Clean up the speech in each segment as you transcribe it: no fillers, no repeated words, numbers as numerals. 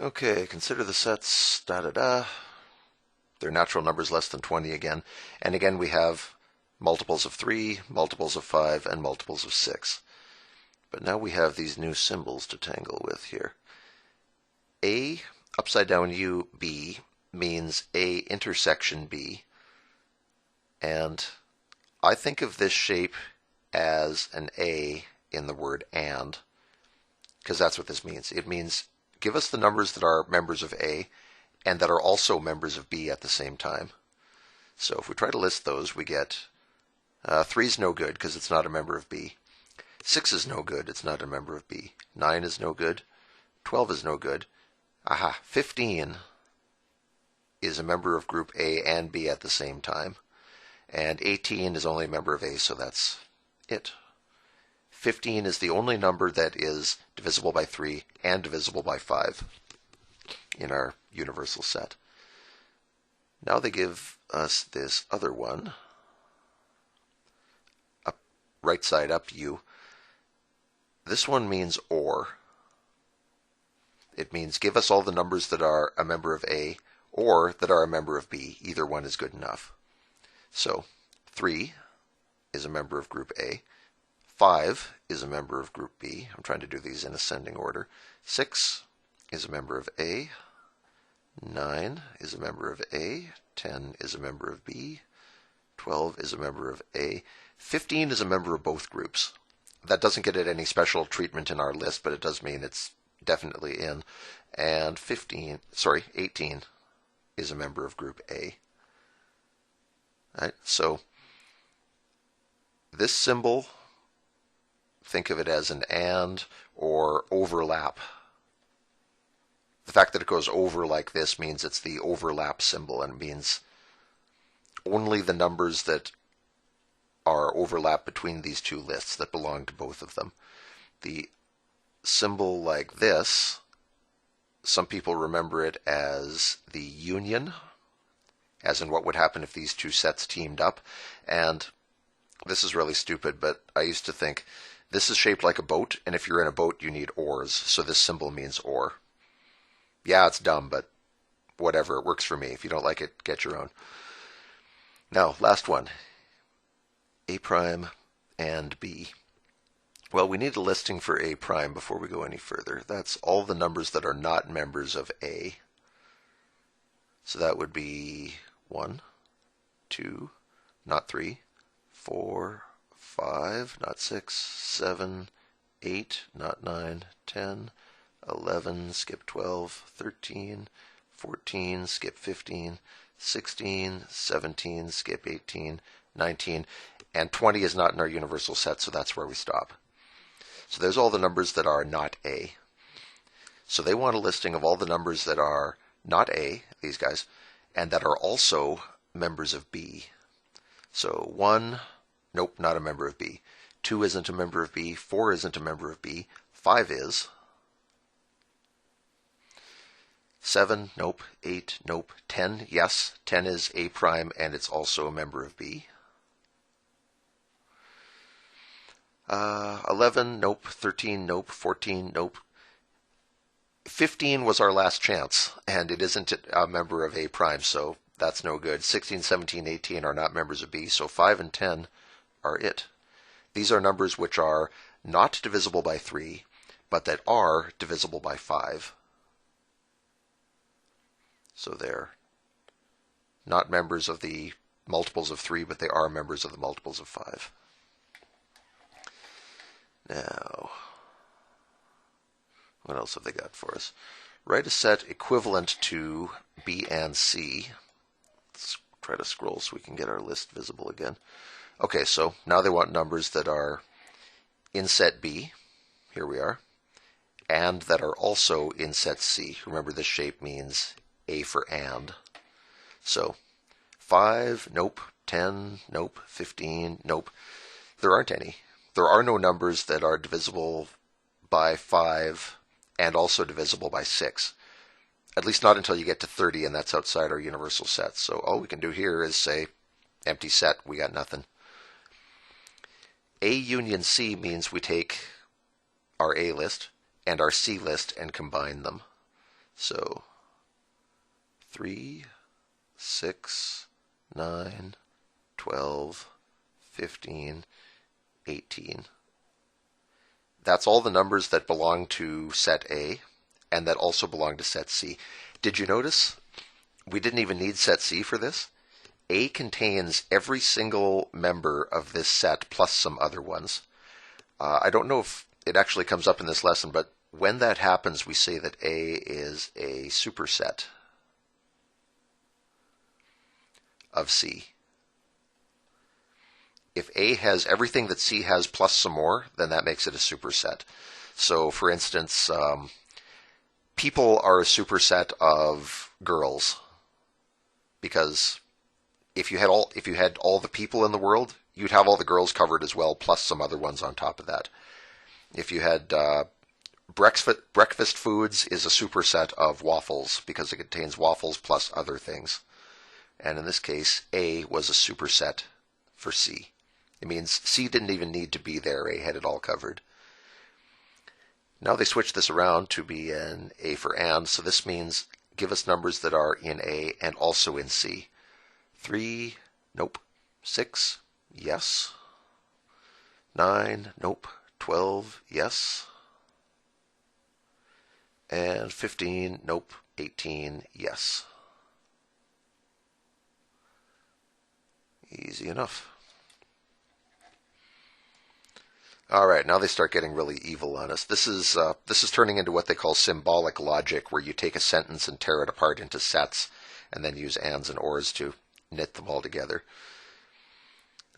Okay, consider the sets da da da. They're natural numbers less than 20 again. And again, we have multiples of 3, multiples of 5, and multiples of 6. But now we have these new symbols to tangle with here. A upside down U B means A intersection B. And I think of this shape as an A in the word and, because that's what this means. It means give us the numbers that are members of A and that are also members of B at the same time. So if we try to list those, we get 3 is no good because it's not a member of B. 6 is no good, it's not a member of B. 9 is no good. 12 is no good. 15 is a member of group A and B at the same time. And 18 is only a member of A, so that's it. 15 is the only number that is divisible by 3 and divisible by 5 in our universal set. Now they give us this other one, right side up U. This one means or. It means give us all the numbers that are a member of A or that are a member of B. Either one is good enough. So 3 is a member of group A. 5 is a member of group B. I'm trying to do these in ascending order. 6 is a member of A. 9 is a member of A. 10 is a member of B. 12 is a member of A. 15 is a member of both groups. That doesn't get it any special treatment in our list, but it does mean it's definitely in. And 18 is a member of group A. Right? So this symbol, think of it as an and or overlap. The fact that it goes over like this means it's the overlap symbol, and it means only the numbers that are overlap between these two lists that belong to both of them. The symbol like this, some people remember it as the union, as in what would happen if these two sets teamed up. And this is really stupid, but I used to think this is shaped like a boat, and if you're in a boat, you need oars, so this symbol means or. Yeah, it's dumb, but whatever, it works for me. If you don't like it, get your own. Now, last one, A prime and B. Well, we need a listing for A prime before we go any further. That's all the numbers that are not members of A. So that would be 1, 2, not 3, 4, 5, not 6, 7, 8, not 9, 10, 11, skip 12, 13, 14, skip 15, 16, 17, skip 18, 19, and 20 is not in our universal set, so that's where we stop. So there's all the numbers that are not A. So they want a listing of all the numbers that are not A, these guys, and that are also members of B. So 1, nope, not a member of B. 2 isn't a member of B. 4 isn't a member of B. 5 is. 7, nope. 8, nope. 10, yes. 10 is A prime, and it's also a member of B. 11, nope. 13, nope. 14, nope. 15 was our last chance, and it isn't a member of A prime, so that's no good. 16, 17, 18 are not members of B, so 5 and 10 are it. These are numbers which are not divisible by 3, but that are divisible by 5. So they're not members of the multiples of 3, but they are members of the multiples of 5. Now, what else have they got for us? Write a set equivalent to B and C. Let's try to scroll so we can get our list visible again. Okay, so now they want numbers that are in set B. Here we are. And that are also in set C. Remember, this shape means A for and. So 5, nope. 10, nope. 15, nope. There aren't any. There are no numbers that are divisible by 5 and also divisible by 6. At least not until you get to 30, and that's outside our universal set. So all we can do here is say, empty set, we got nothing. A union C means we take our A list and our C list and combine them. So 3, 6, 9, 12, 15, 18. That's all the numbers that belong to set A and that also belong to set C. Did you notice we didn't even need set C for this? A contains every single member of this set plus some other ones. I don't know if it actually comes up in this lesson, but when that happens, we say that A is a superset of C. If A has everything that C has plus some more, then that makes it a superset. So, for instance, people are a superset of girls, because if you had all the people in the world, you'd have all the girls covered as well, plus some other ones on top of that. If you had breakfast foods is a superset of waffles because it contains waffles plus other things. And in this case, A was a superset for C. It means C didn't even need to be there. A had it all covered. Now they switch this around to be an A for and, so this means give us numbers that are in A and also in C. 3, nope. 6, yes. 9, nope. 12, yes. And 15, nope. 18, yes. Easy enough. All right, now they start getting really evil on us. This is turning into what they call symbolic logic, where you take a sentence and tear it apart into sets, and then use ands and ors to knit them all together.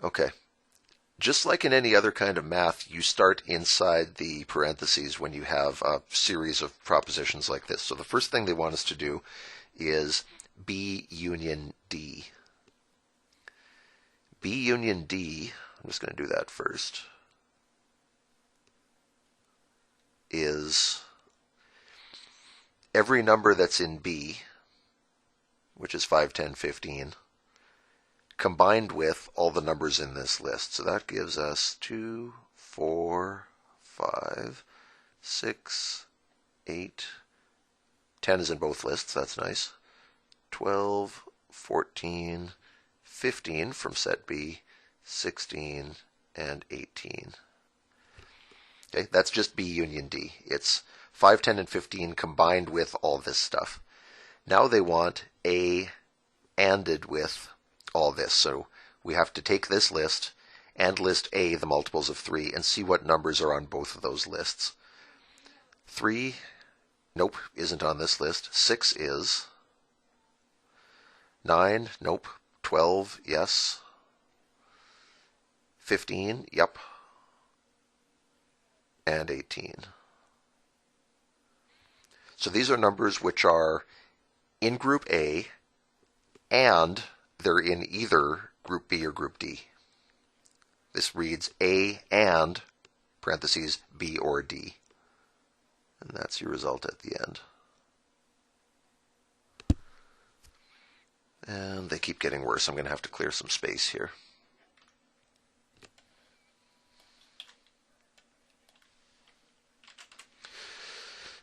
Okay. Just like in any other kind of math, you start inside the parentheses when you have a series of propositions like this. So the first thing they want us to do is B union D. B union D, I'm just going to do that first, is every number that's in B, which is 5, 10, 15, combined with all the numbers in this list. So that gives us 2, 4, 5, 6, 8, 10 is in both lists, that's nice, 12, 14, 15 from set B, 16, and 18. Okay, that's just B union D. It's 5, 10, and 15 combined with all this stuff. Now they want A ANDed with all this. So we have to take this list and list A, the multiples of 3, and see what numbers are on both of those lists. 3, nope, isn't on this list. 6 is. 9, nope. 12, yes. 15, yep. And 18. So these are numbers which are in group A, and they're in either group B or group D. This reads A and, parentheses, B or D. And that's your result at the end. And they keep getting worse. I'm going to have to clear some space here.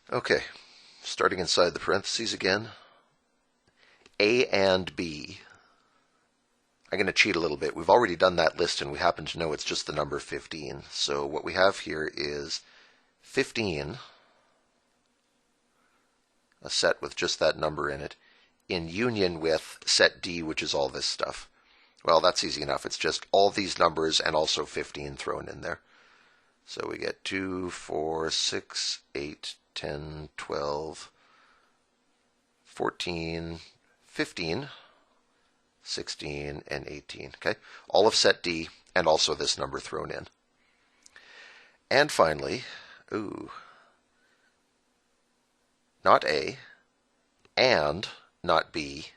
Okay, starting inside the parentheses again. A and B. I'm going to cheat a little bit. We've already done that list, and we happen to know it's just the number 15. So what we have here is 15, a set with just that number in it, in union with set D, which is all this stuff. Well, that's easy enough. It's just all these numbers and also 15 thrown in there. So we get 2, 4, 6, 8, 10, 12, 14, 15, 16, and 18. Okay, all of set D and also this number thrown in. And finally, not A and not B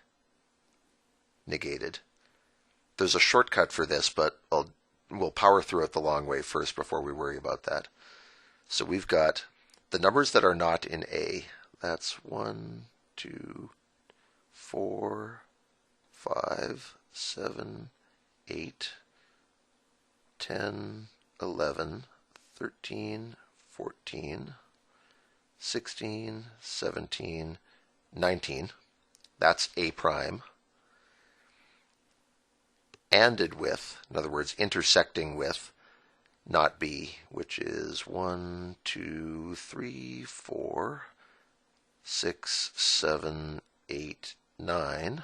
negated. There's a shortcut for this, but we'll power through it the long way first before we worry about that. So we've got the numbers that are not in A. That's 1, 2, 4, 5, 7, 8, 10, 11, 13, 14, 16, 17, 19. That's A prime. ANDed with, in other words, intersecting with, not B, which is 1, 2, 3, 4, 6, 7, 8, 9,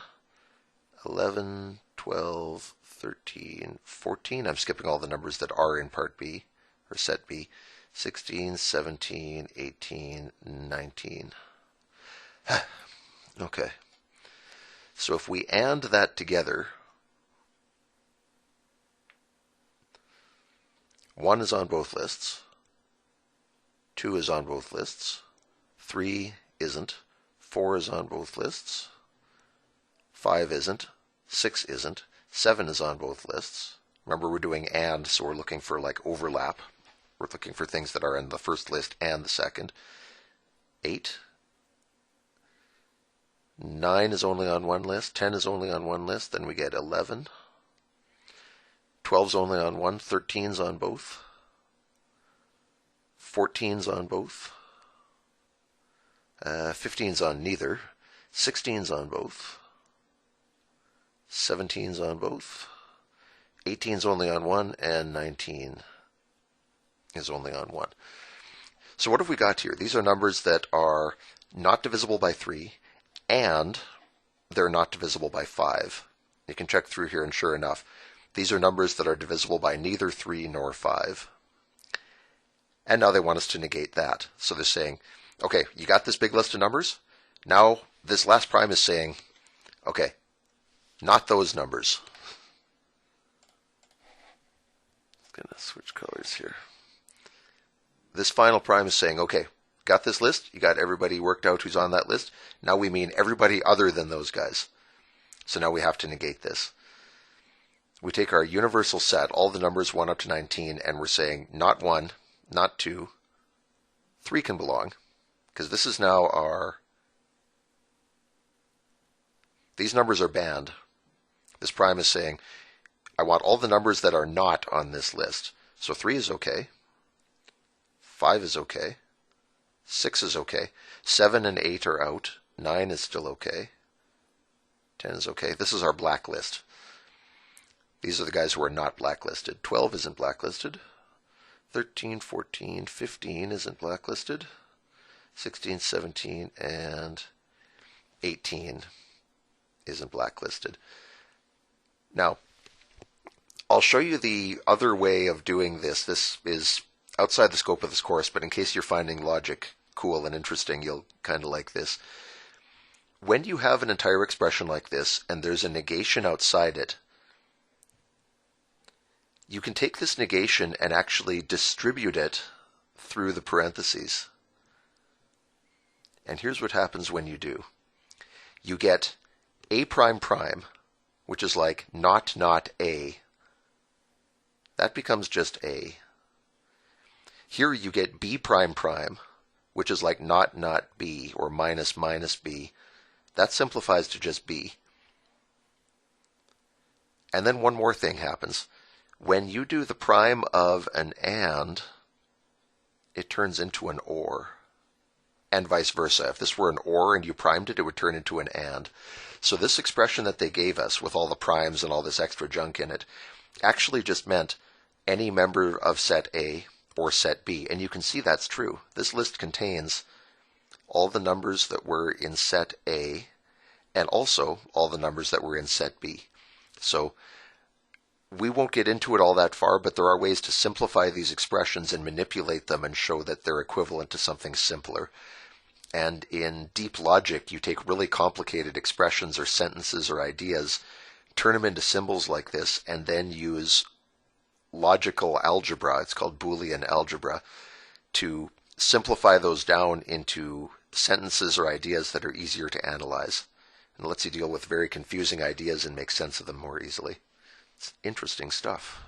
11, 12, 13, 14. I'm skipping all the numbers that are in part B, or set B. 16, 17, 18, 19. Okay. So if we AND that together, 1 is on both lists, 2 is on both lists, 3 isn't, 4 is on both lists, 5 isn't, 6 isn't, 7 is on both lists. Remember, we're doing AND, so we're looking for like overlap. We're looking for things that are in the first list and the second. 8. 9 is only on one list, 10 is only on one list, then we get 11. 12's only on one, 13's on both. 14's on both. 15's on neither. 16's on both. 17's on both. 18's only on one, and 19 is only on one. So what have we got here? These are numbers that are not divisible by 3, and they're not divisible by 5. You can check through here, and sure enough, these are numbers that are divisible by neither 3 nor 5. And now they want us to negate that. So they're saying, okay, you got this big list of numbers. Now this last prime is saying, okay, not those numbers. I'm going to switch colors here. This final prime is saying, okay, got this list. You got everybody worked out who's on that list. Now we mean everybody other than those guys. So now we have to negate this. We take our universal set, all the numbers 1 up to 19, and we're saying not 1, not 2, 3 can belong, because this is now our, these numbers are banned. This prime is saying, I want all the numbers that are not on this list. So 3 is okay, 5 is okay, 6 is okay, 7 and 8 are out, 9 is still okay, 10 is okay. This is our blacklist. These are the guys who are not blacklisted. 12 isn't blacklisted. 13, 14, 15 isn't blacklisted. 16, 17, and 18 isn't blacklisted. Now, I'll show you the other way of doing this. This is outside the scope of this course, but in case you're finding logic cool and interesting, you'll kind of like this. When you have an entire expression like this, and there's a negation outside it, you can take this negation and actually distribute it through the parentheses. And here's what happens when you do. You get A prime prime, which is like not A. That becomes just A. Here you get B prime prime, which is like not B, or minus B. That simplifies to just B. And then one more thing happens. When you do the prime of an AND, it turns into an OR, and vice versa. If this were an OR and you primed it, it would turn into an AND. So this expression that they gave us with all the primes and all this extra junk in it actually just meant any member of set A or set B, and you can see that's true. This list contains all the numbers that were in set A and also all the numbers that were in set B. So we won't get into it all that far, but there are ways to simplify these expressions and manipulate them and show that they're equivalent to something simpler. And in deep logic, you take really complicated expressions or sentences or ideas, turn them into symbols like this, and then use logical algebra, it's called Boolean algebra, to simplify those down into sentences or ideas that are easier to analyze. And lets you deal with very confusing ideas and make sense of them more easily. It's interesting stuff.